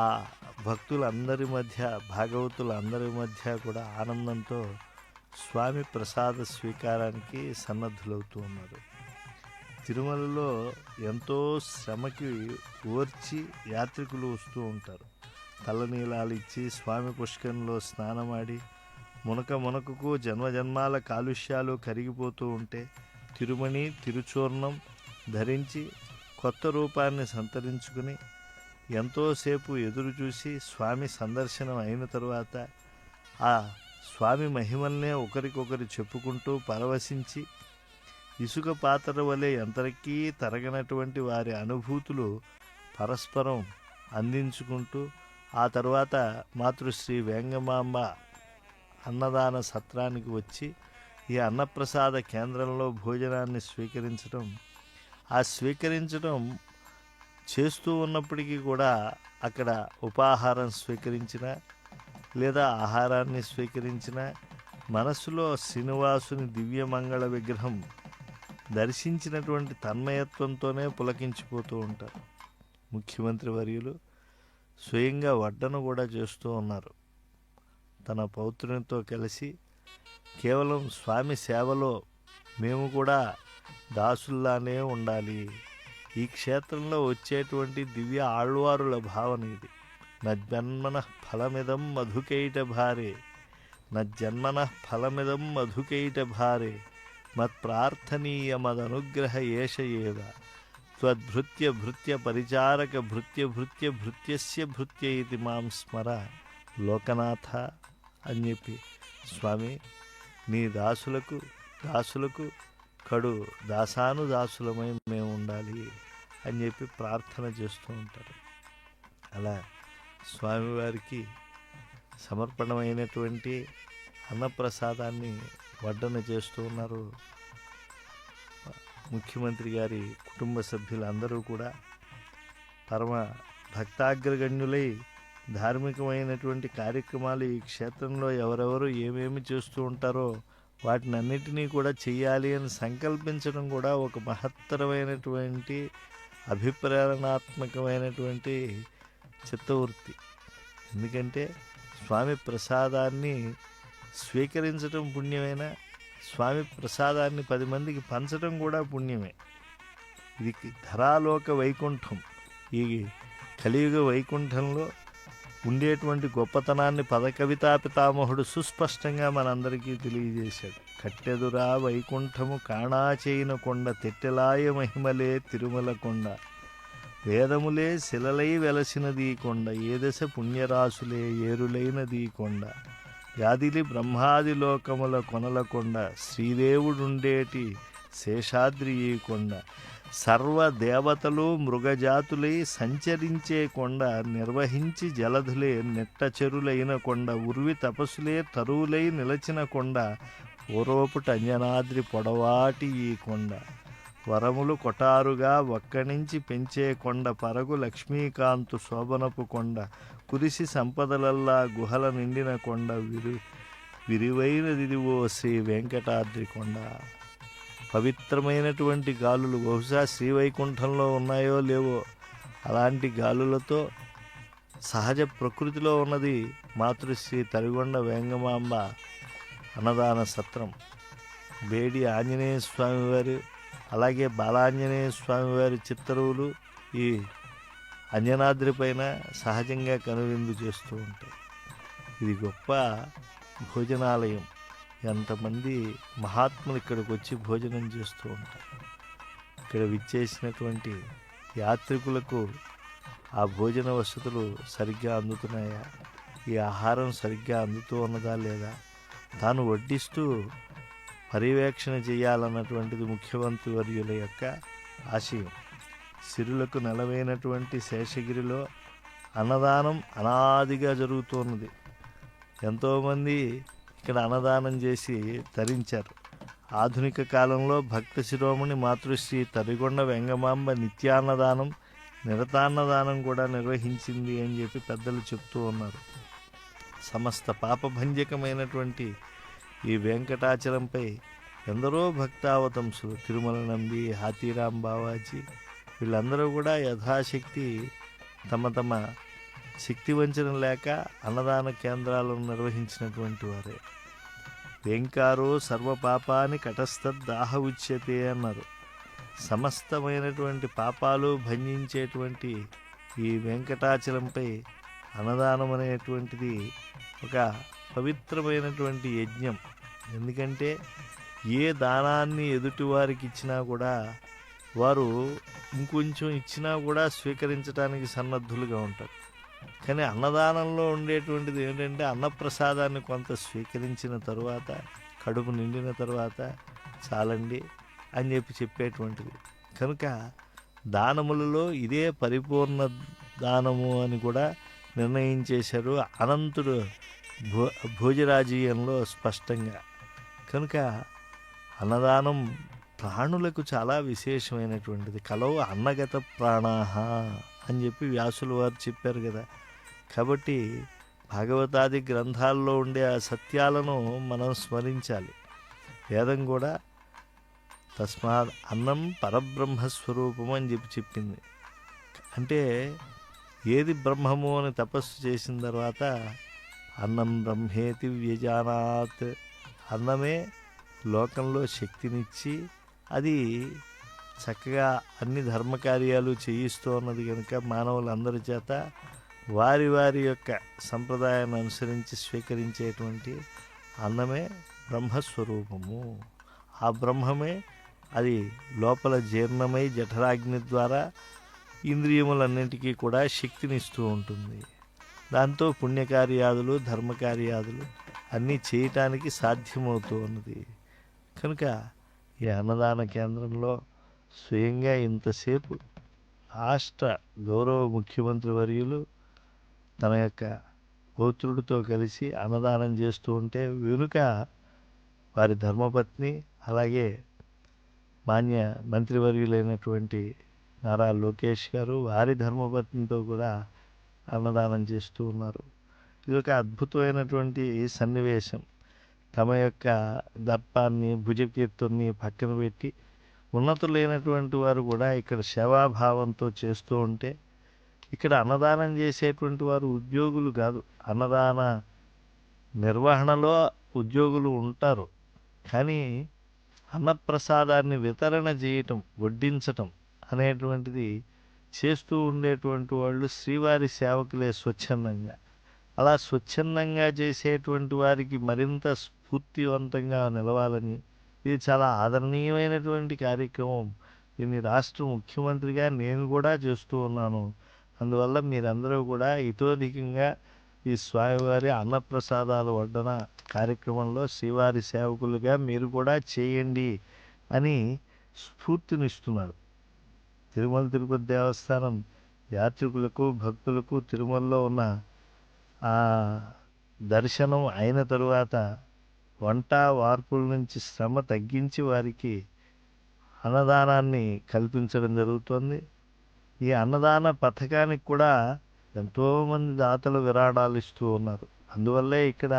ఆ భక్తులందరి మధ్య, భాగవతులందరి మధ్య కూడా ఆనందంతో స్వామి ప్రసాద స్వీకారానికి సన్నద్ధులవుతూ ఉన్నారు. తిరుమలలో ఎంతో శ్రమకి ఓర్చి యాత్రికులు వస్తూ ఉంటారు. తలనీలాలు ఇచ్చి స్వామి పుష్కరంలో స్నానమాడి మునకకు జన్మజన్మాల కాలుష్యాలు కరిగిపోతూ ఉంటే తిరుమణి తిరుచూర్ణం ధరించి కొత్త రూపాన్ని సంతరించుకుని ఎంతోసేపు ఎదురు చూసి స్వామి సందర్శనం అయిన తరువాత ఆ స్వామి మహిమల్నే ఒకరికొకరు చెప్పుకుంటూ పరవశించి ఇసుక పాత్ర వలె ఎంతకీ తరగనటువంటి వారి అనుభూతులు పరస్పరం అందించుకుంటూ ఆ తర్వాత మాతృశ్రీ వేంగమాంబ అన్నదాన సత్రానికి వచ్చి ఈ అన్నప్రసాద కేంద్రంలో భోజనాన్ని స్వీకరించడం చేస్తూ ఉన్నప్పటికీ కూడా అక్కడ ఉపాహారం స్వీకరించిన లేదా ఆహారాన్ని స్వీకరించిన మనస్సులో శ్రీనివాసుని దివ్యమంగళ విగ్రహం దర్శించినటువంటి తన్మయత్వంతోనే పులకించిపోతూ ఉంటారు. ముఖ్యమంత్రి వర్యులు స్వయంగా వడ్డన కూడా చేస్తూ ఉన్నారు. తన పౌత్రునితో కలిసి కేవలం స్వామి సేవలో మేము కూడా దాసుల్లానే ఉండాలి. ఈ క్షేత్రంలో వచ్చేటువంటి దివ్య ఆళ్వారుల భావన ఇది. నజ్జన్మన ఫలమిదం మధుకైట భారే, నజ్జన్మన ఫలమిదం మధుకైట భారే, మత్ప్రార్థనీయమదనుగ్రహ ఏష ఏవ, త్వద్భృత్య భృత్య పరిచారక భృత్య భృత్య భృత్యస్య భృత్య ఇది మాం స్మర లోకనాథ అని చెప్పి స్వామి నీ దాసులకు కడు దాసానుదాసులమై మేము ఉండాలి అని చెప్పి ప్రార్థన చేస్తూ ఉంటారు. అలా స్వామివారికి సమర్పణమైనటువంటి అన్నప్రసాదాన్ని వడ్డన చేస్తూ ఉన్నారు. ముఖ్యమంత్రి గారి కుటుంబ సభ్యులందరూ కూడా పరమ భక్తాగ్రగణ్యులై ధార్మికమైనటువంటి కార్యక్రమాలు ఈ క్షేత్రంలో ఎవరెవరు ఏమేమి చేస్తూ ఉంటారో వాటినన్నిటినీ కూడా చెయ్యాలి అని సంకల్పించడం కూడా ఒక మహత్తరమైనటువంటి అభిప్రేరణాత్మకమైనటువంటి చిత్తవృత్తి. ఎందుకంటే స్వామి ప్రసాదాన్ని స్వీకరించడం పుణ్యమైన, స్వామి ప్రసాదాన్ని 10 మందికి పంచడం కూడా పుణ్యమే. ఇది ధరాలోక వైకుంఠం. ఈ కలియుగ వైకుంఠంలో ఉండేటువంటి గొప్పతనాన్ని పదకవితా పితామహుడు సుస్పష్టంగా మనందరికీ తెలియజేశాడు. కట్టెదురా వైకుంఠము కాణాచేయిన కొండ, తెట్టెలాయ మహిమలే తిరుమల కొండ, వేదములే శిలలై వెలసినదీ కొండ, ఏ దశ పుణ్యరాశులే ఏరులైనదీ కొండ, వ్యాధిలి బ్రహ్మాది లోకముల కొనల కొండ, శ్రీదేవుడుండేటి శేషాద్రి ఈ కొండ, సర్వదేవతలు మృగజాతులై సంచరించే కొండ, నిర్వహించి జలధులే నెట్టచెరులైన కొండ, ఉర్వి తపస్సులే తరువులై నిలచిన కొండ, పూర్వపుట అంజనాద్రి పొడవాటి ఈ కొండ, వరములు కొటారుగా ఒక్కనించి పెంచే కొండ, పరగు లక్ష్మీకాంతు శోభనపు కొండ, కురిసి సంపదలల్లా గుహల నిండిన కొండ, విరివైనదిదివో శ్రీ వెంకటాద్రి కొండ. పవిత్రమైనటువంటి గాలులు బహుశా శ్రీవైకుంఠంలో ఉన్నాయో లేవో అలాంటి గాలులతో సహజ ప్రకృతిలో ఉన్నది మాతృశ్రీ తరిగొండ వేంగమాంబ అన్నదాన సత్రం. బేడి ఆంజనేయ స్వామివారు అలాగే బాలాంజనేయ స్వామివారి చిత్తరువులు ఈ అంజనాద్రి పైన సహజంగా కనువిందు చేస్తూ ఉంటాయి. ఇది గొప్ప భోజనాలయం. ఎంతమంది మహాత్ములు ఇక్కడికి వచ్చి భోజనం చేస్తూ ఉంటారు. ఇక్కడ విచ్చేసినటువంటి యాత్రికులకు ఆ భోజన వసతులు సరిగ్గా అందుతున్నాయా, ఈ ఆహారం సరిగ్గా అందుతూ ఉన్నదా లేదా, తాను వడ్డిస్తూ పర్యవేక్షణ చేయాలన్నటువంటిది ముఖ్యమంత్రి వర్యుల యొక్క ఆశయం. సిరులకు నెలవైనటువంటి శేషగిరిలో అన్నదానం అనాదిగా జరుగుతున్నది. ఎంతోమంది ఇక్కడ అన్నదానం చేసి తరించారు. ఆధునిక కాలంలో భక్త శిరోమణి మాతృశ్రీ తరిగొండ వెంగమాంబ నిత్యాన్నదానం, నిరతాన్నదానం కూడా నిర్వహించింది అని చెప్పి పెద్దలు చెప్తూ ఉన్నారు. సమస్త పాపభంజకమైనటువంటి ఈ వెంకటాచలంపై ఎందరో భక్తావతంసులు, తిరుమల నంబి, హాతీరాం బావాజీ, వీళ్ళందరూ కూడా యథాశక్తి తమ శక్తి వంచన లేక అన్నదాన కేంద్రాలను నిర్వహించినటువంటి వారే. వెంకారో సర్వపాపాని కటస్థద్దాహ ఉచ్యతే అన్నారు. సమస్తమైనటువంటి పాపాలు భంజించేటువంటి ఈ వెంకటాచలంపై అన్నదానం అనేటువంటిది ఒక పవిత్రమైనటువంటి యజ్ఞం. ఎందుకంటే ఏ దానాన్ని ఎదుటివారికి ఇచ్చినా కూడా వారు ఇంకొంచెం ఇచ్చినా కూడా స్వీకరించడానికి సన్నద్ధులుగా ఉంటారు. కానీ అన్నదానంలో ఉండేటువంటిది ఏంటంటే అన్నప్రసాదాన్ని కొంత స్వీకరించిన తరువాత కడుపు నిండిన తర్వాత చాలండి అని చెప్పేటువంటిది. కనుక దానములలో ఇదే పరిపూర్ణ దానము అని కూడా నిర్ణయించేశారు అనంతుడు భోజరాజీయంలో స్పష్టంగా. కనుక అన్నదానం ప్రాణులకు చాలా విశేషమైనటువంటిది. కలవు అన్నగత ప్రాణాహ అని చెప్పి వ్యాసులు వారు చెప్పారు కదా. కాబట్టి భాగవతాది గ్రంథాల్లో ఉండే ఆ సత్యాలను మనం స్మరించాలి. వేదం కూడా తస్మాత్ అన్నం పరబ్రహ్మస్వరూపము అని చెప్పింది. అంటే ఏది బ్రహ్మము అని తపస్సు చేసిన తర్వాత అన్నం బ్రహ్మేతి వ్యజానాత్, అన్నమే లోకంలో శక్తినిచ్చి అది చక్కగా అన్ని ధర్మకార్యాలు చేయిస్తూ ఉన్నది. కనుక మానవులందరి చేత వారి వారి యొక్క సంప్రదాయాన్ని అనుసరించి స్వీకరించేటువంటి అన్నమే బ్రహ్మస్వరూపము. ఆ బ్రహ్మమే అది లోపల జీర్ణమై జఠరాగ్ని ద్వారా ఇంద్రియములన్నింటికీ కూడా శక్తినిస్తూ ఉంటుంది. దాంతో పుణ్యకార్యాదులు ధర్మకార్యాదులు అన్నీ చేయటానికి సాధ్యమవుతూ ఉన్నది. కనుక ఈ అన్నదాన కేంద్రంలో స్వయంగా ఇంతసేపు రాష్ట్ర గౌరవ ముఖ్యమంత్రి వర్యులు తన యొక్క పౌత్రుడితో కలిసి అన్నదానం చేస్తూ ఉంటే వెనుక వారి ధర్మపత్ని అలాగే మాన్య మంత్రివర్యులైనటువంటి నారా లోకేష్ గారు వారి ధర్మపత్నితో కూడా అన్నదానం చేస్తూ ఉన్నారు. ఇది ఒక అద్భుతమైనటువంటి సన్నివేశం. తమ యొక్క దర్పాన్ని భుజకీర్తుని పక్కన పెట్టి ఉన్నతులైనటువంటి వారు కూడా ఇక్కడ సేవాభావంతో చేస్తూ ఉంటే, ఇక్కడ అన్నదానం చేసేటువంటి వారు ఉద్యోగులు కాదు. అన్నదాన నిర్వహణలో ఉద్యోగులు ఉంటారు, కానీ అన్నప్రసాదాన్ని వితరణ చేయటం, వడ్డించటం అనేటువంటిది చేస్తూ ఉండేటువంటి వాళ్ళు శ్రీవారి సేవకులే స్వచ్ఛందంగా. అలా స్వచ్ఛందంగా చేసేటువంటి వారికి మరింత స్ఫూర్తివంతంగా నిలవాలని, ఇది చాలా ఆదరణీయమైనటువంటి కార్యక్రమం. దీన్ని రాష్ట్ర ముఖ్యమంత్రిగా నేను కూడా చేస్తూ ఉన్నాను. అందువల్ల మీరందరూ కూడా ఇతోధికంగా ఈ స్వామివారి అన్నప్రసాదాల వడ్డన కార్యక్రమంలో శ్రీవారి సేవకులుగా మీరు కూడా చేయండి అని స్ఫూర్తినిస్తున్నారు. తిరుమల తిరుపతి దేవస్థానం యాత్రికులకు భక్తులకు తిరుమలలో ఉన్న ఆ దర్శనం అయిన తరువాత వంట వార్పుల నుంచి శ్రమ తగ్గించి వారికి అన్నదానాన్ని కల్పించడం జరుగుతుంది. ఈ అన్నదాన పథకానికి కూడా ఎంతోమంది దాతలు విరాళాలు ఇస్తూ ఉన్నారు. అందువల్లే ఇక్కడ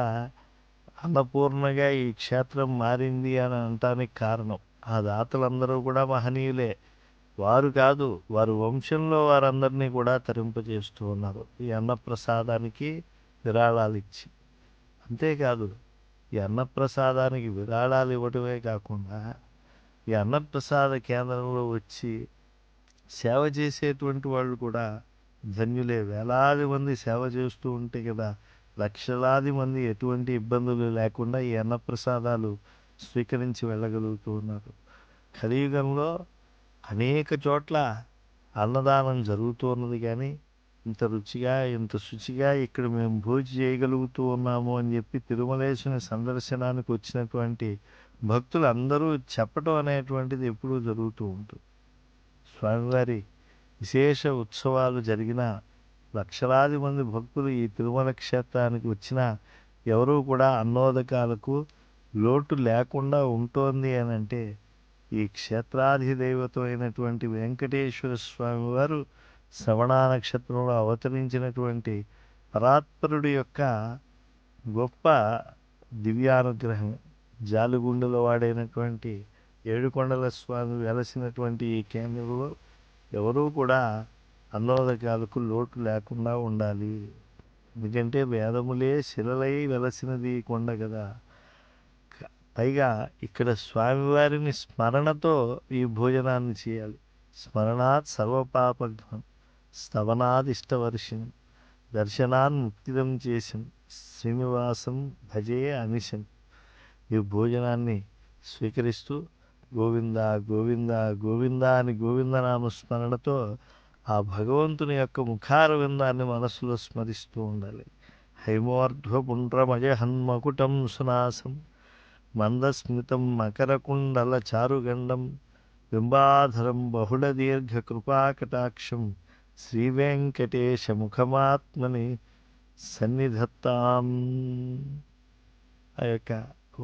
అన్నపూర్ణగా ఈ క్షేత్రం మారింది అని అనటానికి కారణం ఆ దాతలందరూ కూడా మహనీయులే. వారు కాదు, వారు వంశంలో వారందరినీ కూడా తరింపజేస్తూ ఉన్నారు ఈ అన్నప్రసాదానికి విరాళాలు ఇచ్చి. అంతేకాదు, ఈ అన్నప్రసాదానికి విరాళాలు ఇవ్వటమే కాకుండా ఈ అన్నప్రసాద కేంద్రంలో వచ్చి సేవ చేసేటువంటి వాళ్ళు కూడా ధన్యులే. వేలాది మంది సేవ చేస్తూ ఉంటే కదా లక్షలాది మంది ఎటువంటి ఇబ్బందులు లేకుండా ఈ అన్నప్రసాదాలు స్వీకరించి వెళ్ళగలుగుతూ ఉన్నారు. కలియుగంలో అనేక చోట్ల అన్నదానం జరుగుతూ ఉన్నది, కానీ ఇంత రుచిగా ఇంత శుచిగా ఇక్కడ మేము భోజనం చేయగలుగుతూ ఉన్నాము అని చెప్పి తిరుమలేశుని సందర్శనానికి వచ్చినటువంటి భక్తులు అందరూ చెప్పటం అనేటువంటిది ఎప్పుడూ జరుగుతూ ఉంటుంది. స్వామివారి విశేష ఉత్సవాలు జరిగిన లక్షలాది మంది భక్తులు ఈ తిరుమల క్షేత్రానికి వచ్చినా ఎవరూ కూడా అన్నోదకాలకు లోటు లేకుండా ఉంటోంది అని అంటే ఈ క్షేత్రాధిదైవతమైనటువంటి వెంకటేశ్వర స్వామి వారు శ్రవణ నక్షత్రంలో అవతరించినటువంటి పరాత్పరుడి యొక్క గొప్ప దివ్యానుగ్రహం. జాలిగుండెల వాడైనటువంటి ఏడుకొండల స్వామి వెలసినటువంటి ఈ కేంద్రంలో ఎవరూ కూడా అన్నోదకాలకు లోటు లేకుండా ఉండాలి. ఎందుకంటే వేదములే శిలలై వెలసినది కొండ కదా. పైగా ఇక్కడ స్వామివారిని స్మరణతో ఈ భోజనాన్ని చేయాలి. స్మరణాత్ సర్వపాపఘ్నం స్తవనాద్ ఇష్టవర్షిణి దర్శనాన్ ముక్తిదం చేసిన శ్రీనివాసం భజే అనిశం. ఈ భోజనాన్ని స్వీకరిస్తూ గోవింద గోవింద గోవింద అని గోవిందనామ స్మరణతో ఆ భగవంతుని యొక్క ముఖారవిందాన్ని మనసులో స్మరిస్తూ ఉండాలి. హైమోర్ధ్వపుండ్రమజ హన్మకుటం సునాసం మందస్మితం మకరకుండల చారుగండం బింబాధరం బహుళదీర్ఘకృపాకటాక్షం శ్రీవెంకటేశముఖమాత్మని సన్నిధత్తాం. ఆ యొక్క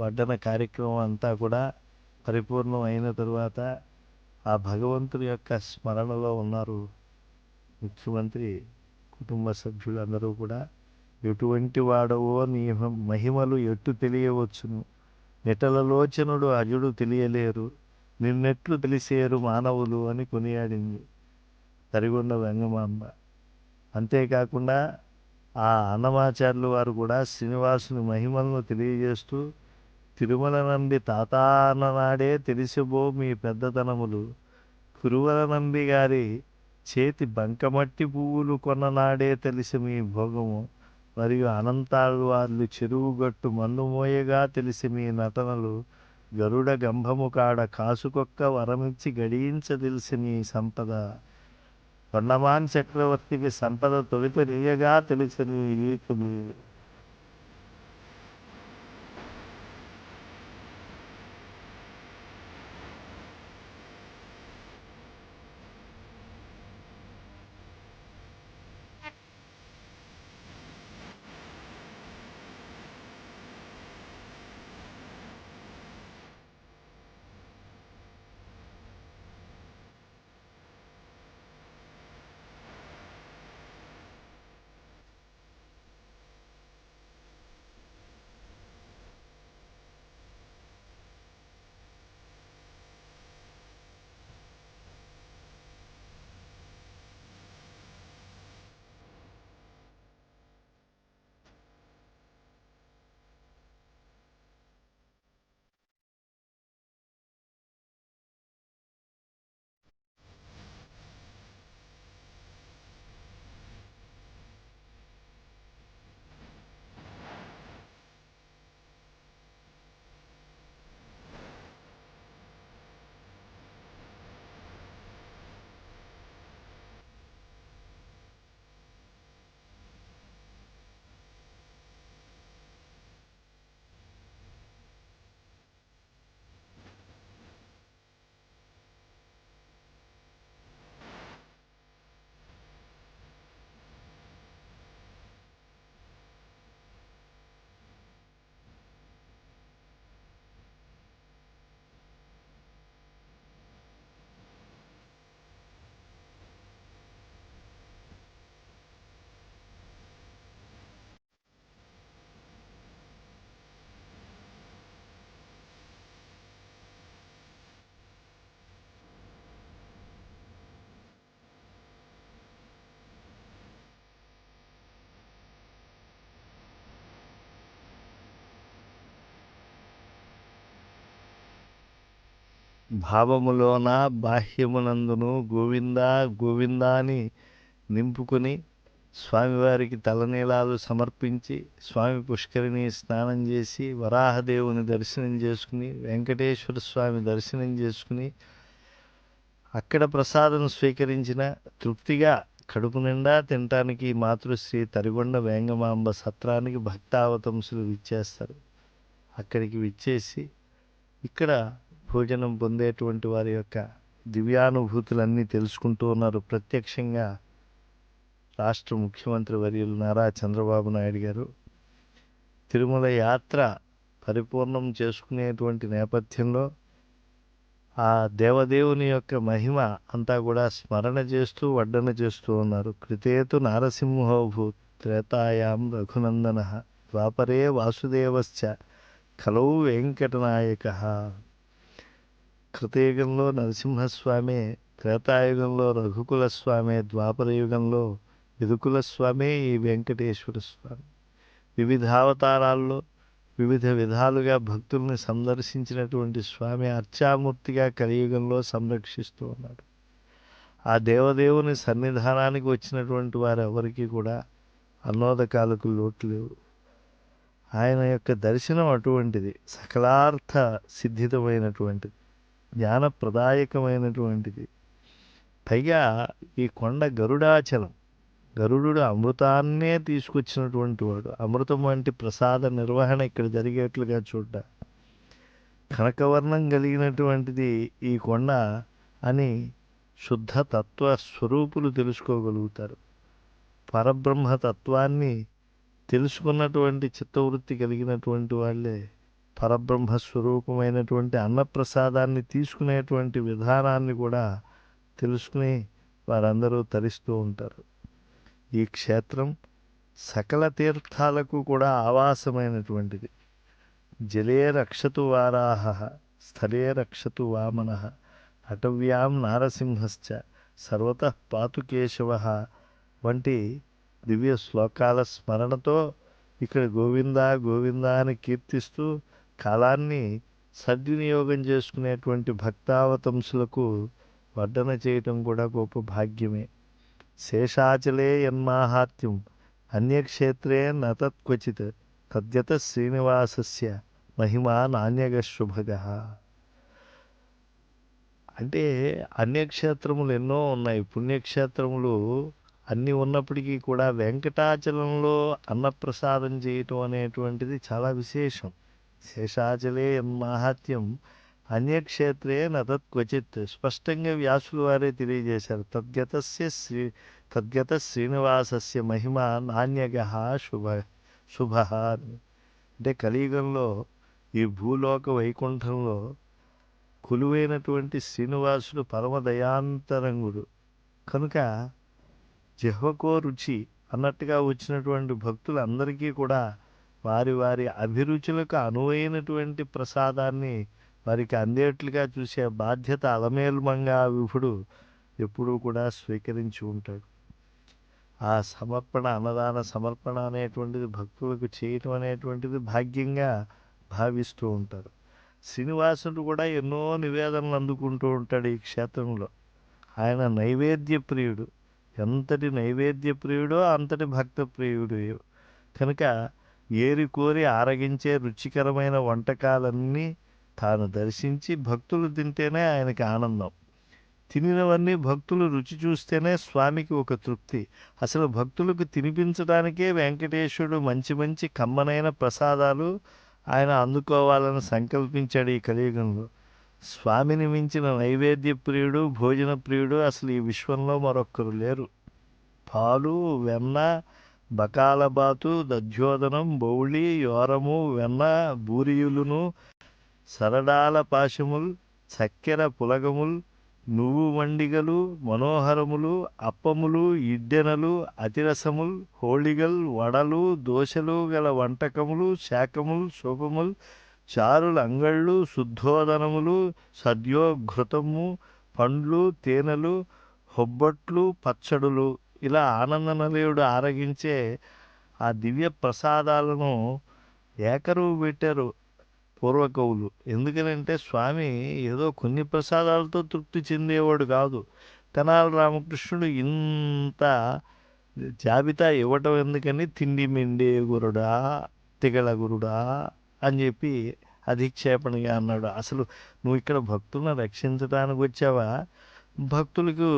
వడ్డన కార్యక్రమం అంతా కూడా పరిపూర్ణం అయిన తరువాత ఆ భగవంతుని యొక్క స్మరణలో ఉన్నారు ముఖ్యమంత్రి కుటుంబ సభ్యులందరూ కూడా. ఎటువంటి వాడవో నీ మహిమలు ఎట్టు తెలియవచ్చును, నిటలలోచనుడు అజుడు తెలియలేరు, నిన్నెట్లు తెలిసేరు మానవులు అని కొనియాడింది తరిగొండ వెంగమాంబ. అంతేకాకుండా ఆ అన్నమాచార్యులు వారు కూడా శ్రీనివాసుని మహిమలను తెలియజేస్తూ తిరుమల నంబి తాతాననాడే తెలిసిబో మీ పెద్దతనములు, కురువల నంబి గారి చేతి బంకమట్టి పువ్వులు కొన్ననాడే తెలిసి మీ భోగము, మరియు అనంతాళ్వార్లు చెరువుగట్టు మన్నుమోయగా తెలిసి మీ నటనలు, గరుడ గంభము కాడ కాసుకొక్క వరమిచ్చి గడించదెలిసి నీ సంపద, కొండమాన్ చక్రవర్తికి సంపద తొలిపరియగా తెలిసి నీ రీతులు. భావములోన బాహ్యమునందును గోవింద గోవింద అని నింపుకొని స్వామివారికి తలనీలాలు సమర్పించి స్వామి పుష్కరిణి స్నానం చేసి వరాహదేవుని దర్శనం చేసుకుని వెంకటేశ్వర స్వామి దర్శనం చేసుకుని అక్కడ ప్రసాదం స్వీకరించిన తృప్తిగా కడుపు నిండా తినటానికి మాతృశ్రీ తరిగొండ వేంగమాంబ సత్రానికి భక్తావతంసులు విచ్చేస్తారు. అక్కడికి విచ్చేసి ఇక్కడ భోజనం పొందేటువంటి వారి యొక్క దివ్యానుభూతులన్నీ తెలుసుకుంటూ ఉన్నారు. ప్రత్యక్షంగా రాష్ట్ర ముఖ్యమంత్రి వర్యులు నారా చంద్రబాబు నాయుడు గారు తిరుమల యాత్ర పరిపూర్ణం చేసుకునేటువంటి నేపథ్యంలో ఆ దేవదేవుని యొక్క మహిమ అంతా కూడా స్మరణ చేస్తూ వడ్డన చేస్తూ ఉన్నారు. కృతేతు నారసింహోభూత్ త్రేతాయాం రఘునందన ద్వాపరే వాసుదేవశ్చ కలౌ వెంకటనాయక. కృతయుగంలో నరసింహస్వామి త్రేతాయుగంలో రఘుకుల స్వామి, ద్వాపర యుగంలో యదుకుల స్వామి, ఈ వెంకటేశ్వర స్వామి వివిధ అవతారాల్లో వివిధ విధాలుగా భక్తుల్ని సందర్శించినటువంటి స్వామి అర్చామూర్తిగా కలియుగంలో సంరక్షిస్తూ ఉన్నాడు. ఆ దేవదేవుని సన్నిధానానికి వచ్చినటువంటి వారు ఎవరికి కూడా అన్నోదకాలకు లోటు లేవు. ఆయన యొక్క దర్శనం అటువంటిది, సకలార్థ సిద్ధితమైనటువంటిది, జ్ఞానప్రదాయకమైనటువంటిది. పైగా ఈ కొండ గరుడాచలం, గరుడు అమృతాన్నే తీసుకొచ్చినటువంటి వాడు. అమృతం వంటి ప్రసాద నిర్వహణ ఇక్కడ జరిగేట్లుగా చూడ్డ. కనకవర్ణం కలిగినటువంటిది ఈ కొండ అని శుద్ధ తత్వ స్వరూపులు తెలుసుకోగలుగుతారు. పరబ్రహ్మతత్వాన్ని తెలుసుకున్నటువంటి చిత్తవృత్తి కలిగినటువంటి వాళ్ళే పరబ్రహ్మ స్వరూపమైనటువంటి అన్నప్రసాదాన్ని తీసుకునేటువంటి విధానాన్ని కూడా తెలుసుకుని వారందరూ తరిస్తూ ఉంటారు. ఈ క్షేత్రం సకల తీర్థాలకు కూడా ఆవాసమైనటువంటిది. జలే రక్షతు వారాహ, స్థలే రక్షతు వామనః, అటవ్యాం నారసింహశ్చ, సర్వతః పాతు కేశవః వంటి దివ్య శ్లోకాల స్మరణతో ఇక్కడ గోవిందా గోవిందా అని కీర్తిస్తూ కాలాన్ని సద్వినియోగం చేసుకునేటువంటి భక్తావతంసులకు వడ్డన చేయటం కూడా గొప్ప భాగ్యమే. శేషాచలే యన్మాహాత్మ్యం అన్యక్షేత్రే నతత్క్వచిత్ తద్యత శ్రీనివాసస్య మహిమా నాణ్యగ శుభగః. అంటే అన్యక్షేత్రములు ఎన్నో ఉన్నాయి, పుణ్యక్షేత్రములు అన్నీ ఉన్నప్పటికీ కూడా వెంకటాచలంలో అన్నప్రసాదం చేయటం అనేటువంటిది చాలా విశేషం. శేషాచలే యన్మాహాత్మ్యం అన్యక్షేత్రే నతత్క్వచిత్. స్పష్టంగా వ్యాసులు వారే తెలియజేశారు. తద్గత శ్రీనివాసస్య మహిమ నాణ్యగః శుభః. అంటే కలియుగంలో ఈ భూలోక వైకుంఠంలో కొలువైనటువంటి శ్రీనివాసుడు పరమదయాంతరంగుడు కనుక జిహ్వకో రుచి అన్నట్టుగా వచ్చినటువంటి భక్తులందరికీ కూడా వారి వారి అభిరుచులకు అనువైనటువంటి ప్రసాదాన్ని వారికి అందేట్లుగా చూసే బాధ్యత అలమేల్మంగా విభుడు ఎప్పుడూ కూడా స్వీకరించి ఉంటాడు. ఆ సమర్పణ, అన్నదాన సమర్పణ అనేటువంటిది భక్తులకు చేయటం అనేటువంటిది భాగ్యంగా భావిస్తూ ఉంటారు. శ్రీనివాసుడు కూడా ఎన్నో నివేదనలు అందుకుంటూ ఉంటాడు ఈ క్షేత్రంలో. ఆయన నైవేద్య ప్రియుడు. ఎంతటి నైవేద్య ప్రియుడో అంతటి భక్త ప్రియుడు కనుక ఏరి కోరి ఆరగించే రుచికరమైన వంటకాలన్నీ తాను దర్శించి భక్తులు తింటేనే ఆయనకి ఆనందం. తినినవన్నీ భక్తులు రుచి చూస్తేనే స్వామికి ఒక తృప్తి. అసలు భక్తులకు తినిపించడానికే వెంకటేశ్వరుడు మంచి మంచి కమ్మనైన ప్రసాదాలు ఆయన అందుకోవాలని సంకల్పించాడు ఈ కలియుగంలో. స్వామిని మించిన నైవేద్య ప్రియుడు, భోజన ప్రియుడు అసలు ఈ విశ్వంలో మరొక్కరు లేరు. పాలు, వెన్న, బకాలబాతు, దధ్యోదనం, బౌళి, యోరము, వెన్న, బూరియులును, సరడాల పాశముల్, చక్కెర పులగముల్, నువ్వు వండిగలు, మనోహరములు, అప్పములు, ఇడ్డెనలు, అతిరసముల్, హోళిగల్, వడలు, దోశలు గల వంటకములు, శాకములు, శోభముల్, చారులు, అంగళ్ళు, శుద్ధోదనములు, సద్యోఘృతము, పండ్లు, తేనెలు, హొబ్బట్లు, పచ్చడులు, ఇలా ఆనందనలేయుడు ఆరగించే ఆ దివ్య ప్రసాదాలను ఏకరువు పెట్టారు పూర్వకవులు. ఎందుకనంటే స్వామి ఏదో కొన్ని ప్రసాదాలతో తృప్తి చెందేవాడు కాదు. తెనాలి రామకృష్ణుడు ఇంత జాబితా ఇవ్వటం ఎందుకని తిండి మిండే గురుడా, తిగల గురుడా అని చెప్పి అధిక్షేపణగా అన్నాడు. అసలు నువ్వు ఇక్కడ భక్తులను రక్షించడానికి వచ్చావా, భక్తులకు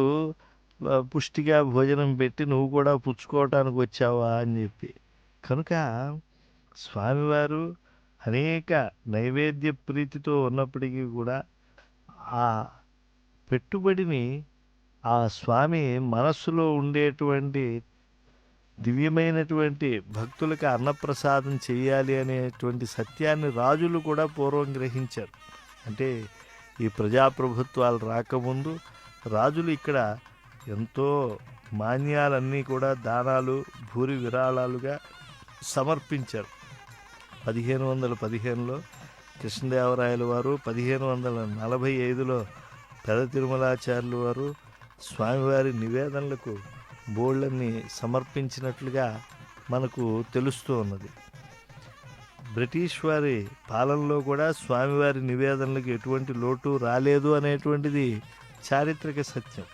పుష్టిగా భోజనం పెట్టి నువ్వు కూడా పుచ్చుకోవటానికి వచ్చావా అని చెప్పి. కనుక స్వామివారు అనేక నైవేద్య ప్రీతితో ఉన్నప్పటికీ కూడా ఆ పెట్టుబడిని ఆ స్వామి మనస్సులో ఉండేటువంటి దివ్యమైనటువంటి భక్తులకు అన్నప్రసాదం చేయాలి అనేటువంటి సత్యాన్ని రాజులు కూడా పూర్వం గ్రహించారు. అంటే ఈ ప్రజాప్రభుత్వాలు రాకముందు రాజులు ఇక్కడ ఎంతో మాన్యాలన్నీ కూడా దానాలు, భూరి విరాళాలుగా సమర్పించారు. 1515లో కృష్ణదేవరాయల వారు, 1545లో పెద తిరుమలాచార్యులు వారు స్వామివారి నివేదనలకు బోళ్ళని సమర్పించినట్లుగా మనకు తెలుస్తూ ఉన్నది. బ్రిటిష్ వారి పాలనలో కూడా స్వామివారి నివేదనలకు ఎటువంటి లోటు రాలేదు అనేటువంటిది చారిత్రక సత్యం.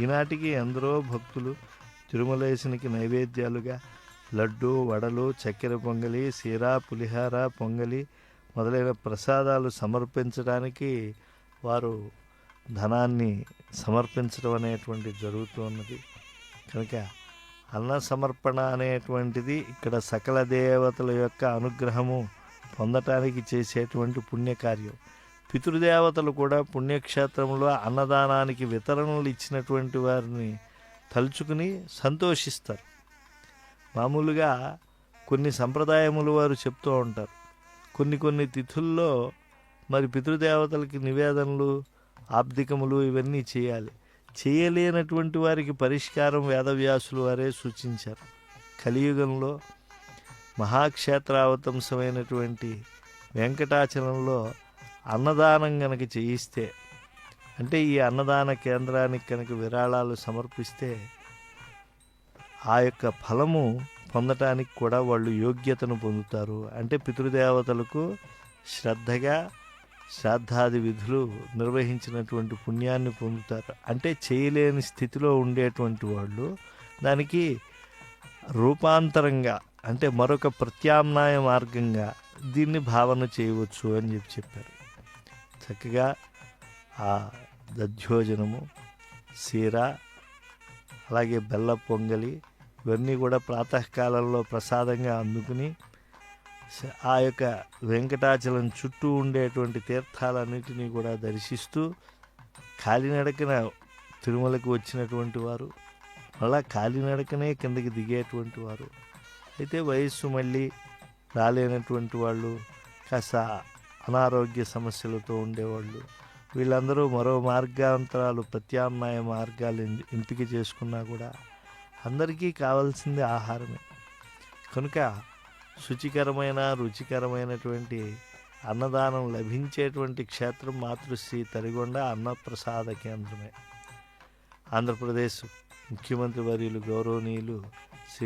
ఈనాటికి ఎందరో భక్తులు తిరుమలేశునికి నైవేద్యాలుగా లడ్డు, వడలు, చక్కెర పొంగలి, సీరా, పులిహార, పొంగలి మొదలైన ప్రసాదాలు సమర్పించడానికి వారు ధనాన్ని సమర్పించడం అనేటువంటిది జరుగుతూ ఉన్నది. కనుక అన్న సమర్పణ అనేటువంటిది ఇక్కడ సకల దేవతల యొక్క అనుగ్రహము పొందటానికి చేసేటువంటి పుణ్యకార్యం. పితృదేవతలు కూడా పుణ్యక్షేత్రంలో అన్నదానానికి వితరణలు ఇచ్చినటువంటి వారిని తలుచుకుని సంతోషిస్తారు. మామూలుగా కొన్ని సంప్రదాయములు వారు చెప్తూ ఉంటారు, కొన్ని తిథుల్లో మరి పితృదేవతలకి నివేదనలు, ఆబ్దికములు ఇవన్నీ చేయాలి. చేయలేనటువంటి వారికి పరిష్కారం వేదవ్యాసులు వారే సూచించారు. కలియుగంలో మహాక్షేత్రావతంసమైనటువంటి వెంకటాచలంలో అన్నదానం కనుక చేయిస్తే, అంటే ఈ అన్నదాన కేంద్రానికి కనుక విరాళాలు సమర్పిస్తే ఆ యొక్క ఫలము పొందటానికి కూడా వాళ్ళు యోగ్యతను పొందుతారు. అంటే పితృదేవతలకు శ్రద్ధగా శ్రాద్ధాది విధులు నిర్వహించినటువంటి పుణ్యాన్ని పొందుతారు. అంటే చేయలేని స్థితిలో ఉండేటువంటి వాళ్ళు దానికి రూపాంతరంగా, అంటే మరొక ప్రత్యామ్నాయ మార్గంగా దీన్ని భావన చేయవచ్చు అని చెప్పారు. చక్కగా ఆ దధ్యోజనము, సీర, అలాగే బెల్ల పొంగలి ఇవన్నీ కూడా ప్రాతకాలంలో ప్రసాదంగా అందుకుని ఆ యొక్క వెంకటాచలం చుట్టూ ఉండేటువంటి తీర్థాలన్నిటినీ కూడా దర్శిస్తూ కాలినడకన తిరుమలకు వచ్చినటువంటి వారు మళ్ళా కాలినడకనే కిందకి దిగేటువంటి వారు, అయితే వయస్సు మళ్ళీ రాలేనటువంటి వాళ్ళు, కాస్త అనారోగ్య సమస్యలతో ఉండేవాళ్ళు, వీళ్ళందరూ మరో మార్గాంతరాలు, ప్రత్యామ్నాయ మార్గాలు ఎంపిక చేసుకున్నా కూడా అందరికీ కావాల్సింది ఆహారమే. కనుక శుచికరమైన రుచికరమైనటువంటి అన్నదానం లభించేటువంటి క్షేత్రం మాతృశ్రీ తరిగొండ అన్నప్రసాద కేంద్రమే. ఆంధ్రప్రదేశ్ ముఖ్యమంత్రి వర్యులు గౌరవనీయులు